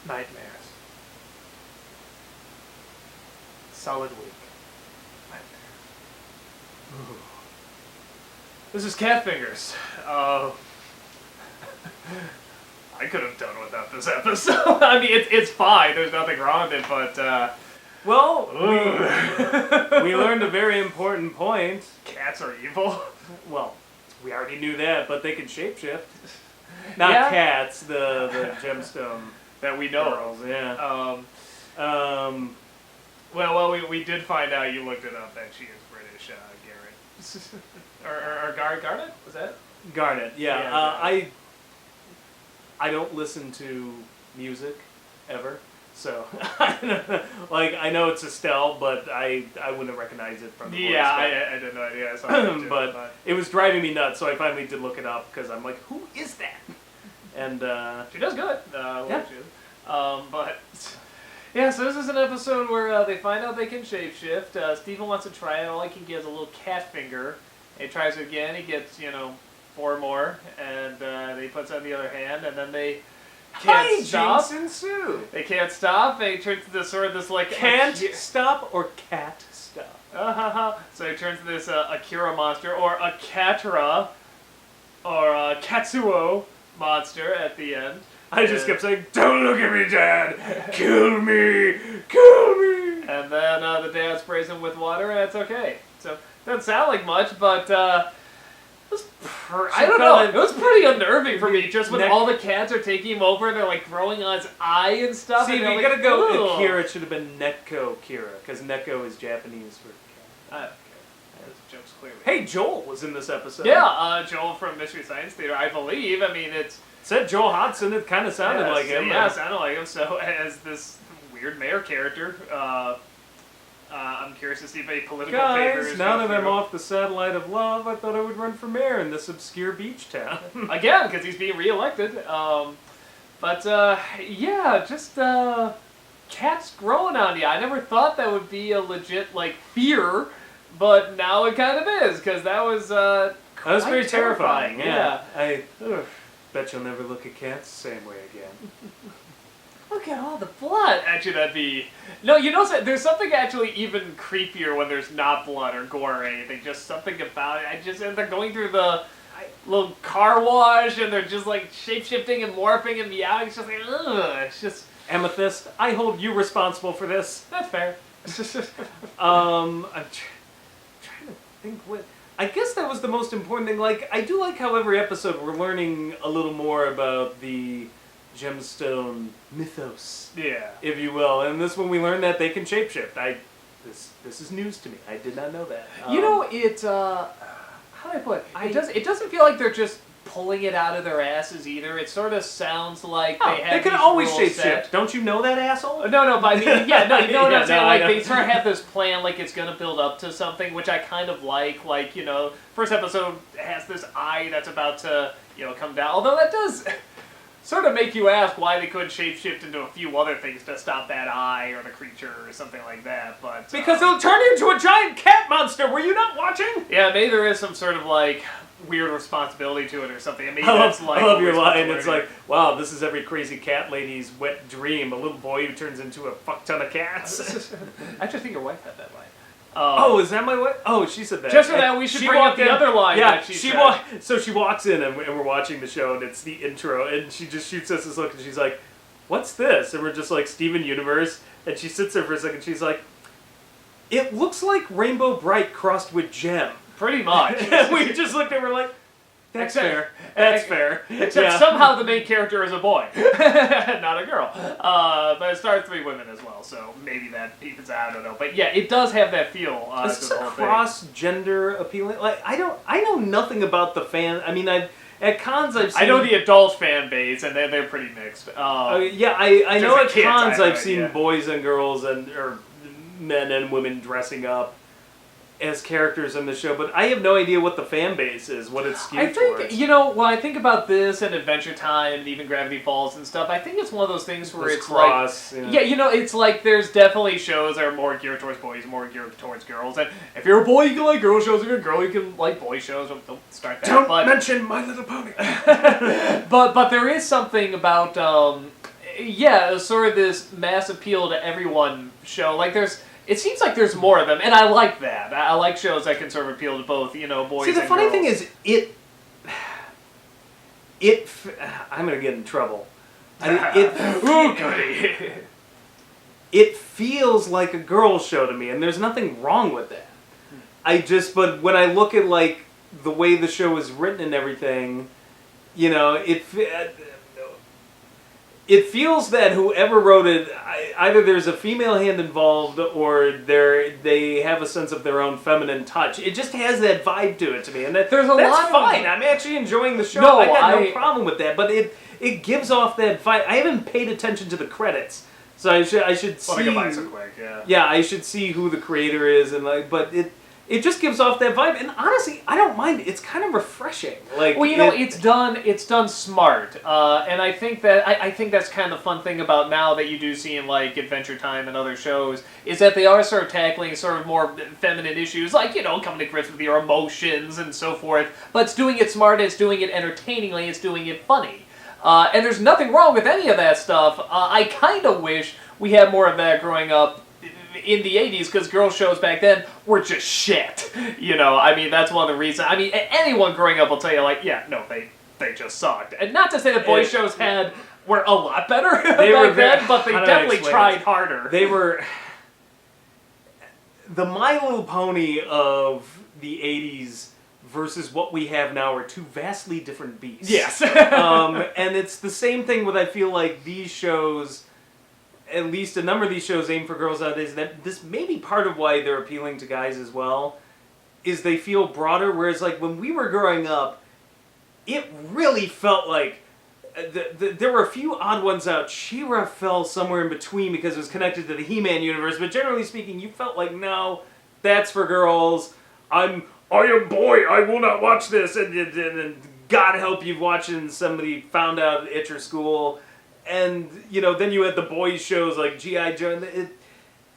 Nightmares. Solid week. Nightmare. Ooh. This is Cat Fingers. I could have done without this episode. I mean, it's fine. There's nothing wrong with it, but, well, we learned a very important point. Cats are evil. Well, we already knew that, but they can shapeshift. Not cats, the gemstone that we know. Girls, yeah. Well, we did find out. You looked it up that she is British, Garrett. or Garnet? Was that? Garnet, yeah. Yeah, I don't listen to music ever, so like I know it's Estelle, but I wouldn't recognize it from the voice. Yeah, I had no idea. I saw it too, but it was driving me nuts, so I finally did look it up because I'm like, who is that? And she does good. Yeah. But yeah, so this is an episode where they find out they can shapeshift. Steven wants to try it. All he has a little cat finger. He tries it again. He gets 4 more, and he puts on the other hand, and then they can't stop. Ensue. They can't stop. They turn to this sort of this like can't stop or cat stop. So he turns to this Akira monster or a Catra or a Katsuo monster at the end. I just kept saying, "Don't look at me, Dad! Kill me! Kill me!" And then the dad sprays him with water, and it's okay. So it doesn't sound like much, but I don't know. It was pretty unnerving for me, just when all the cats are taking him over, and they're like growing on his eye and stuff. See, and we gotta go. Akira, it should have been Neko Kira, because Neko is Japanese for cat. I don't care. Joke's clearly. Hey, Joel was in this episode. Yeah, Joel from Mystery Science Theater, I believe. I mean, it said Joel Hodgson. It kind of sounded like him. Yeah, it sounded like him. So as this weird mayor character, I'm curious to see if any political favors. Guys, now that I'm off the satellite of love, I thought I would run for mayor in this obscure beach town. Again, because he's being reelected. Yeah, just cats growing on you. I never thought that would be a legit fear, but now it kind of is, because that was very terrifying. Yeah. I bet you'll never look at cats the same way again. Look at all the blood. Actually, that'd be... No, you know, there's something actually even creepier when there's not blood or gore or anything. Just something about it. And they're going through the little car wash, and they're just shape-shifting and morphing and meowing. It's just ugh. It's just... Amethyst, I hold you responsible for this. That's fair. I'm trying to think what... I guess that was the most important thing. I do like how every episode we're learning a little more about the Gemstone mythos, if you will. And this one we learned that they can shapeshift. This is news to me. I did not know that. How do I put it? It doesn't feel like they're just pulling it out of their asses either. It sort of sounds like they can always shapeshift. Don't you know that, asshole? No, but I mean, you know what I'm saying? They sort of have this plan, it's going to build up to something, which I kind of like. First episode has this eye that's about to, come down. Although that does sort of make you ask why they couldn't shapeshift into a few other things to stop that eye or the creature or something like that. But because it'll turn into a giant cat monster. Were you not watching? Yeah, maybe there is some sort of weird responsibility to it or something. Maybe I love your line. It's wow, this is every crazy cat lady's wet dream. A little boy who turns into a fuck ton of cats. I actually think your wife had that line. Is that my wife? Oh, she said that. Just for that, we should bring up the other line that she said. So she walks in, and we're watching the show, and it's the intro, and she just shoots us this look, and she's like, what's this? And we're just like, Steven Universe, and she sits there for a second, she's like, it looks like Rainbow Bright crossed with Gem. Pretty much. And we just looked at her like, that's fair. That's fair. Except somehow the main character is a boy, not a girl. But it stars 3 women as well, so maybe that evens out. I don't know. But yeah, it does have that feel. Is this a cross-gender appealing? I know nothing about the fan. I mean, at cons I've seen... I know the adult fan base, and they're pretty mixed. I know at cons I've seen boys and girls or men and women dressing up as characters in the show, but I have no idea what the fan base is, what it's skewed towards. When I think about this and Adventure Time and even Gravity Falls and stuff, I think it's one of those things where it's cross, it's there's definitely shows that are more geared towards boys, more geared towards girls, and if you're a boy, you can like girl shows, if you're a girl, you can like boy shows. Don't start that. Mention My Little Pony. but there is something about yeah, sort of this mass appeal to everyone show. Like it seems like there's more of them, and I like that. I like shows that can sort of appeal to both, boys and girls. See, the funny thing is, I'm gonna get in trouble. It feels like a girl show to me, and there's nothing wrong with that. But when I look at like the way the show is written and everything, it feels that whoever wrote it, either there's a female hand involved or they have a sense of their own feminine touch. It just has that vibe to it to me, and that's fine. I'm actually enjoying the show. I got no problem with that, but it gives off that vibe. I haven't paid attention to the credits, so I should see. Well, they go by so quick, yeah. Yeah, I should see who the creator is, and but it just gives off that vibe, and honestly, I don't mind it. It's kind of refreshing. It's done smart, and I think that's kind of the fun thing about now that you do see in like Adventure Time and other shows is that they are sort of tackling sort of more feminine issues, like coming to grips with your emotions and so forth. But it's doing it smart, it's doing it entertainingly, it's doing it funny, and there's nothing wrong with any of that stuff. I kind of wish we had more of that growing up in the 80s, because girl shows back then were just shit. That's one of the reasons. Anyone growing up will tell you, like, yeah, no, they just sucked. And not to say that boys shows were a lot better back then, but they definitely tried harder. They were... The My Little Pony of the 80s versus what we have now are two vastly different beasts. Yes. And it's the same thing with, I feel like, these shows... At least a number of these shows aim for girls nowadays. That this may be part of why they're appealing to guys as well, is they feel broader. Whereas, like when we were growing up, it really felt like there were a few odd ones out. She-Ra fell somewhere in between because it was connected to the He-Man universe. But generally speaking, you felt like no, that's for girls. I am boy. I will not watch this. And God help you watching somebody found out at your school. And, then you had the boys shows like G.I. Joe.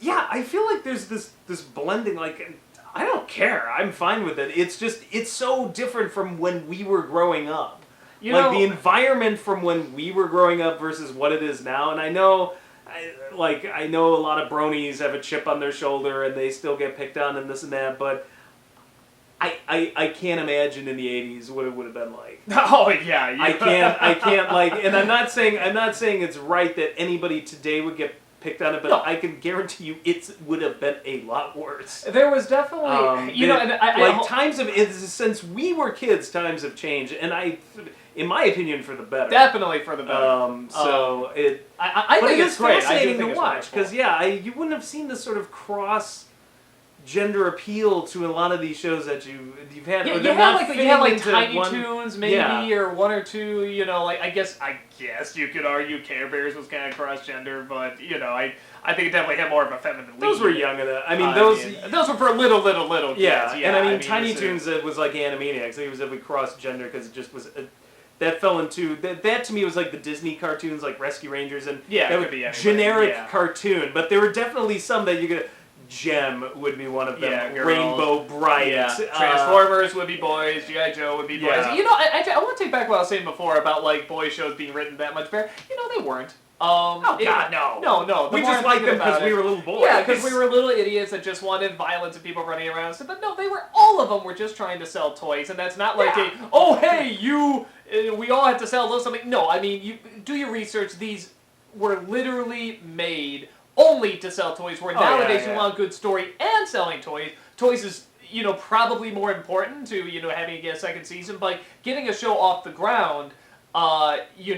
I feel like there's this blending. Like, I don't care. I'm fine with it. It's just, it's so different from when we were growing up. The environment from when we were growing up versus what it is now. And I know a lot of bronies have a chip on their shoulder and they still get picked on and this and that. But I can't imagine in the 80s what it would have been like. Oh yeah, I can't and I'm not saying it's right that anybody today would get picked on it, but I can guarantee you it would have been a lot worse. There was definitely since we were kids, times have changed, and in my opinion, for the better. Definitely for the better. I think it's great. Fascinating to watch because you wouldn't have seen this sort of cross gender appeal to a lot of these shows that you've had. Yeah, you had like Tiny Toons maybe, or one or two. I guess you could argue Care Bears was kind of cross gender, but I think it definitely had more of a feminine lead. Those were young enough. Those were for little kids. Yeah, and Tiny Toons was like Animaniacs. It was cross gender because it just was. That fell into that to me was like the Disney cartoons, like Rescue Rangers, and that would be generic cartoon. But there were definitely some that you could. Gem would be one of them. Yeah, Rainbow Bright. Yeah. Transformers would be boys. G.I. Joe would be boys. Yeah. I want to take back what I was saying before about like boy shows being written that much better. They weren't. God, no. No. We just liked them because we were little boys. Yeah, because we were little idiots that just wanted violence and people running around. But no, all of them were just trying to sell toys, and that's not like we all have to sell something. No, you do your research. These were literally made only to sell toys, where nowadays you want a good story and selling toys. Toys is, probably more important to, having a second season, but getting a show off the ground, you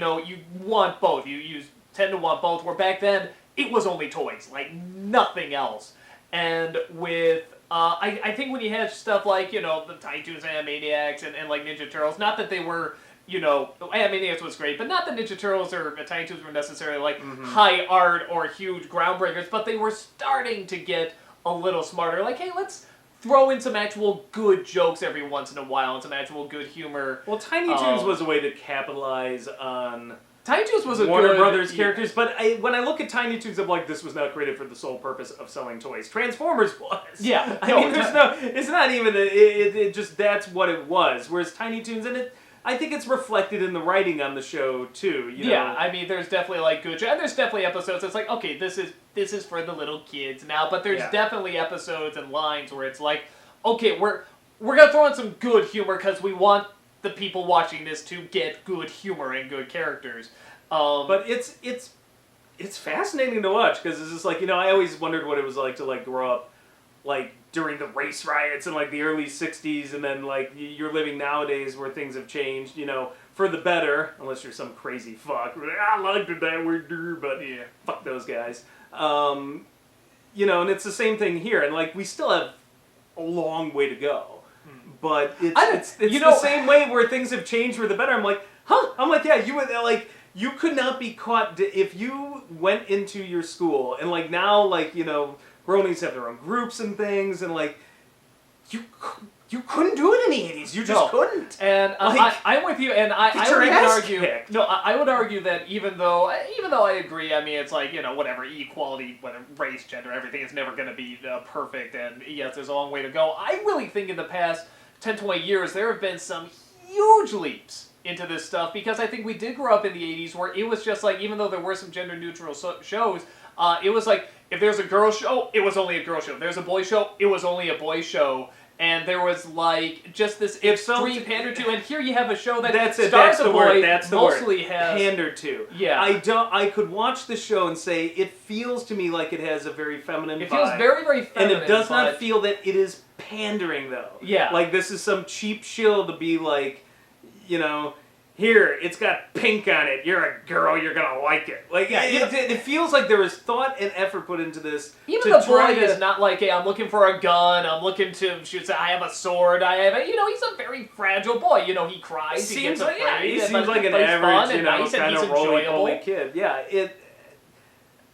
want both. You tend to want both, where back then, it was only toys, like nothing else. And with, I think when you have stuff like, the Tiny Toons Animaniacs and like Ninja Turtles, not that they were... Animaniacs was great, but not that Ninja Turtles or Tiny Toons were necessarily like high art or huge groundbreakers, but they were starting to get a little smarter. Like, hey, let's throw in some actual good jokes every once in a while and some actual good humor. Well, Tiny Toons was a way to capitalize on Tiny Toons was a Warner Brothers characters, but when I look at Tiny Toons, I'm like, this was not created for the sole purpose of selling toys. Transformers was. Yeah. It's not even, it just, that's what it was. Whereas Tiny Toons, and I think it's reflected in the writing on the show too. You Yeah, know? I mean, there's definitely like good, and there's definitely episodes that's like, okay, this is for the little kids now, but there's definitely episodes and lines where it's like, okay, we're gonna throw in some good humor because we want the people watching this to get good humor and good characters. But it's fascinating to watch because it's just like, you know, I always wondered what it was like to like grow up like during the race riots in like the early 60s, and then like you're living nowadays where things have changed, you know, for the better, unless you're some crazy fuck. I liked it that way, but yeah, fuck those guys. You know, and it's the same thing here, and like we still have a long way to go. But it's you know, the same way where things have changed for the better. I'm like, huh? I'm like, yeah, you would like. You could not be caught if you went into your school and like now, like, you know, bronies have their own groups and things, and like you couldn't do it in the 80s. You just couldn't. And like, I'm with you, and I would argue. Kicked. No, I would argue that even though I agree, I mean, it's like, you know, whatever, equality, whether race, gender, everything is never going to be perfect, and yes, there's a long way to go. I really think in the past 10, 20 years there have been some huge leaps into this stuff, because I think we did grow up in the 80s where it was just like, even though there were some gender neutral shows, it was like, if there's a girl show, it was only a girl show. If there's a boy show, it was only a boy show. And there was like just this extreme pander to, and here you have a show that stars a boy, mostly has pandered to. Yeah, I could watch the show and say it feels to me like it has a very feminine vibe. It feels very, very feminine, and it does not feel that it is pandering though. Yeah, like this is some cheap shill to be like, you know, here, it's got pink on it. You're a girl, you're gonna like it. Like, yeah, it feels like there was thought and effort put into this. Even the boy is not like, hey, I'm looking for a gun, I'm looking to shoot, I have a sword, I have a, you know, he's a very fragile boy. You know, he cries, he gets afraid. Yeah, he seems like an average, you know, kind of roly-poly kid. Yeah,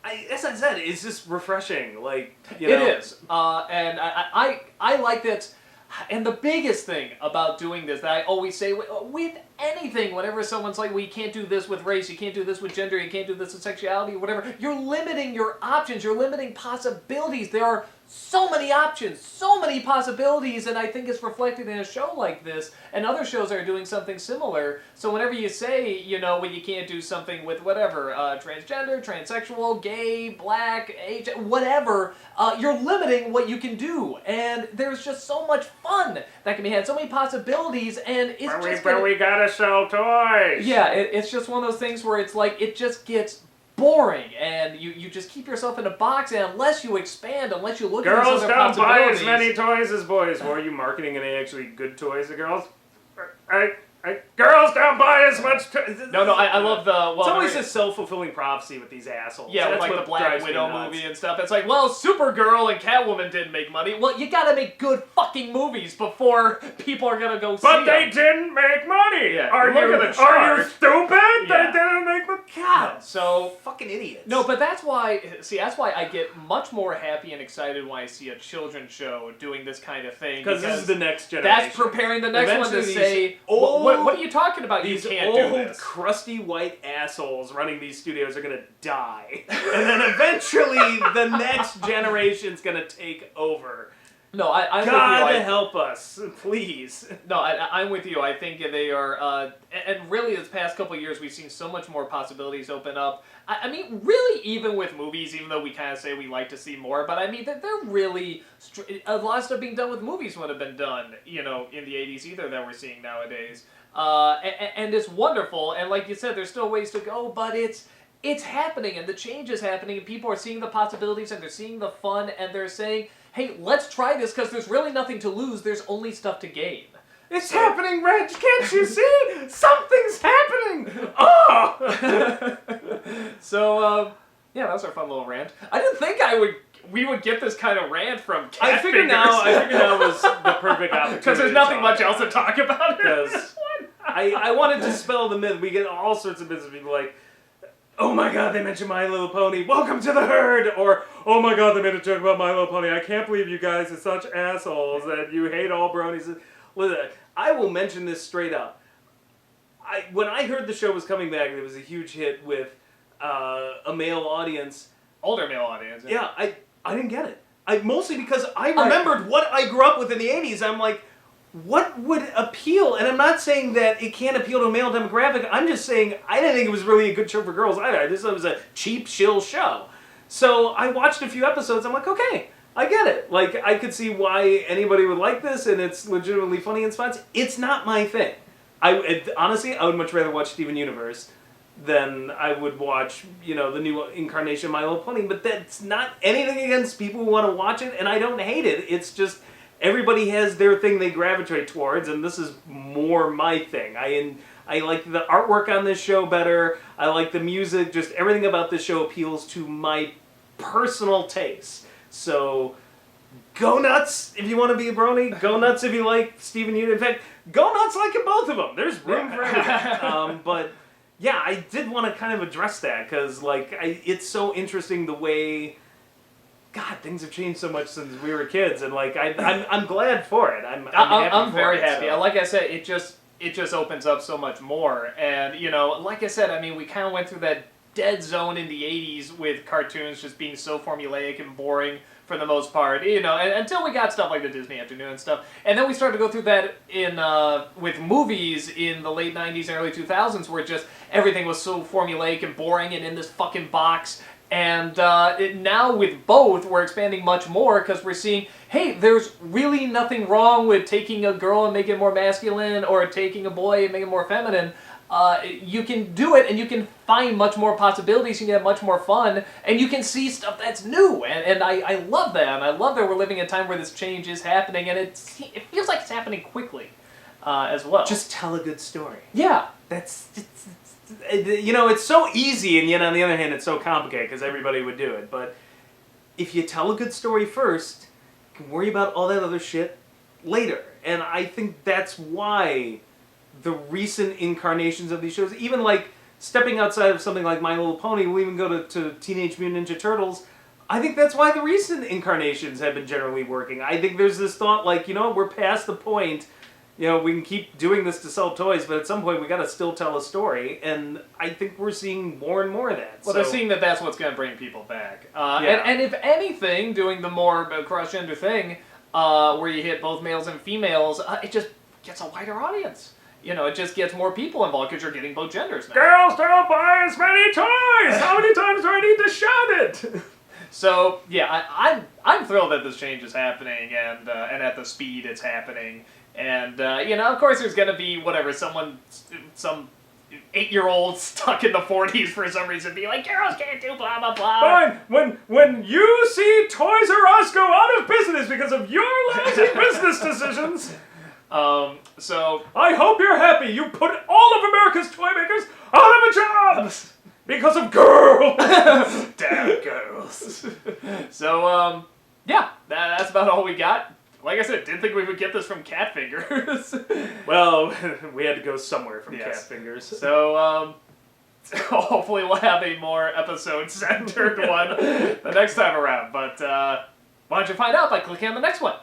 as I said, it's just refreshing. Like, you know. It is. And I like that. And the biggest thing about doing this that I always say with anything, whenever someone's like, well, you can't do this with race, you can't do this with gender, you can't do this with sexuality, whatever, you're limiting your options, you're limiting possibilities. There are so many options, so many possibilities, and I think it's reflected in a show like this, and other shows are doing something similar. So whenever you say, you know, well, you can't do something with whatever, transgender, transsexual, gay, black, age, whatever, you're limiting what you can do, and there's just so much fun that can be had, so many possibilities, and it's but we gotta sell toys! Yeah, it's just one of those things where it's like, it just gets boring, and you just keep yourself in a box, and unless you expand, unless you look at these other possibilities... Girls don't buy as many toys as boys. Well, are you marketing any actually good toys to girls? Girls don't buy as much toys. No, I love the... Well, it's always a self-fulfilling prophecy with these assholes. Yeah, with like the Black Widow movie and stuff. It's like, well, Supergirl and Catwoman didn't make money. Well, you gotta make good fucking movies before people are gonna go see them. But they didn't make money! Yeah. Are you stupid? Yeah. They didn't make money? God, so... fucking idiots. No, but that's why I get much more happy and excited when I see a children's show doing this kind of thing. Because this is the next generation. That's preparing the next one to say, what are you talking about? These you can't do old, this. crusty white assholes running these studios are gonna die. And then eventually the next generation's gonna take over. No, I'm God with you. help us, please. No, I'm with you. I think they are, and really this past couple of years we've seen so much more possibilities open up. I mean, really, even with movies, even though we kind of say we like to see more, but I mean, they're really, a lot of stuff being done with movies would have been done, you know, in the 80s either that we're seeing nowadays. And it's wonderful, and like you said, there's still ways to go, but it's happening, and the change is happening, and people are seeing the possibilities, and they're seeing the fun, and they're saying, hey, let's try this, because there's really nothing to lose, there's only stuff to gain. It's happening, Reg, can't you see? Something's happening! Oh! So, yeah, that was our fun little rant. I didn't think we would get this kind of rant from cat I figured now was the perfect opportunity. Because there's nothing much else to talk about. Because I wanted to spell the myth. We get all sorts of myths of people like, oh my god, they mentioned My Little Pony, welcome to the herd! Or, oh my god, they made a joke about My Little Pony, I can't believe you guys are such assholes that you hate all bronies. Listen, I will mention this straight up. When I heard the show was coming back, it was a huge hit with a male audience. Older male audience. Yeah, I didn't get it. Mostly because I remembered what I grew up with in the 80s. I'm like, what would appeal? And I'm not saying that it can't appeal to a male demographic. I'm just saying I didn't think it was really a good show for girls either. This was a cheap, shill show. So I watched a few episodes. I'm like, okay, I get it. Like, I could see why anybody would like this, and it's legitimately funny in spots. It's not my thing. Honestly, I would much rather watch Steven Universe than I would watch, the new incarnation of My Little Pony. But that's not anything against people who want to watch it, and I don't hate it. It's just everybody has their thing they gravitate towards, and this is more my thing. I like the artwork on this show better. I like the music. Just everything about this show appeals to my personal taste. So, go nuts if you want to be a brony. Go nuts if you like Steven Universe. In fact, go nuts liking both of them. There's room for everything. But yeah, I did want to kind of address that because it's so interesting the way, God, things have changed so much since we were kids, and I'm glad for it. I'm very happy. So. Like I said, it just opens up so much more, and like I said, I mean, we kind of went through that dead zone in the 80s with cartoons just being so formulaic and boring for the most part, and until we got stuff like the Disney Afternoon and stuff. And then we started to go through that with movies in the late 90s and early 2000s where just everything was so formulaic and boring and in this fucking box. And now with both, we're expanding much more because we're seeing, hey, there's really nothing wrong with taking a girl and making it more masculine or taking a boy and making it more feminine. You can do it, and you can find much more possibilities, you can have much more fun, and you can see stuff that's new, and I love that, and I love that we're living in a time where this change is happening, and it feels like it's happening quickly as well. Just tell a good story. Yeah. It's so easy, and yet on the other hand, it's so complicated, because everybody would do it, but if you tell a good story first, you can worry about all that other shit later, and I think that's why the recent incarnations of these shows, even stepping outside of something like My Little Pony, we'll even go to Teenage Mutant Ninja Turtles, I think that's why the recent incarnations have been generally working. I think there's this thought we're past the point, we can keep doing this to sell toys, but at some point we gotta still tell a story, and I think we're seeing more and more of that. Well, they're seeing that that's what's gonna bring people back. And if anything, doing the more cross-gender thing, where you hit both males and females, it just gets a wider audience. It just gets more people involved because you're getting both genders now. Girls don't buy as many toys! How many times do I need to shout it? So, yeah, I'm thrilled that this change is happening and at the speed it's happening. And, of course there's going to be, some 8-year-old stuck in the 40s for some reason be like, girls can't do blah, blah, blah. Fine. When you see Toys R Us go out of business because of your lousy business decisions... So I hope you're happy. You put all of America's toy makers out of a job because of girls. Damn girls. So, that's about all we got. Like I said, didn't think we would get this from cat fingers. Well, we had to go somewhere from cat fingers. So, hopefully we'll have a more episode-centered one the next time around. But, why don't you find out by clicking on the next one?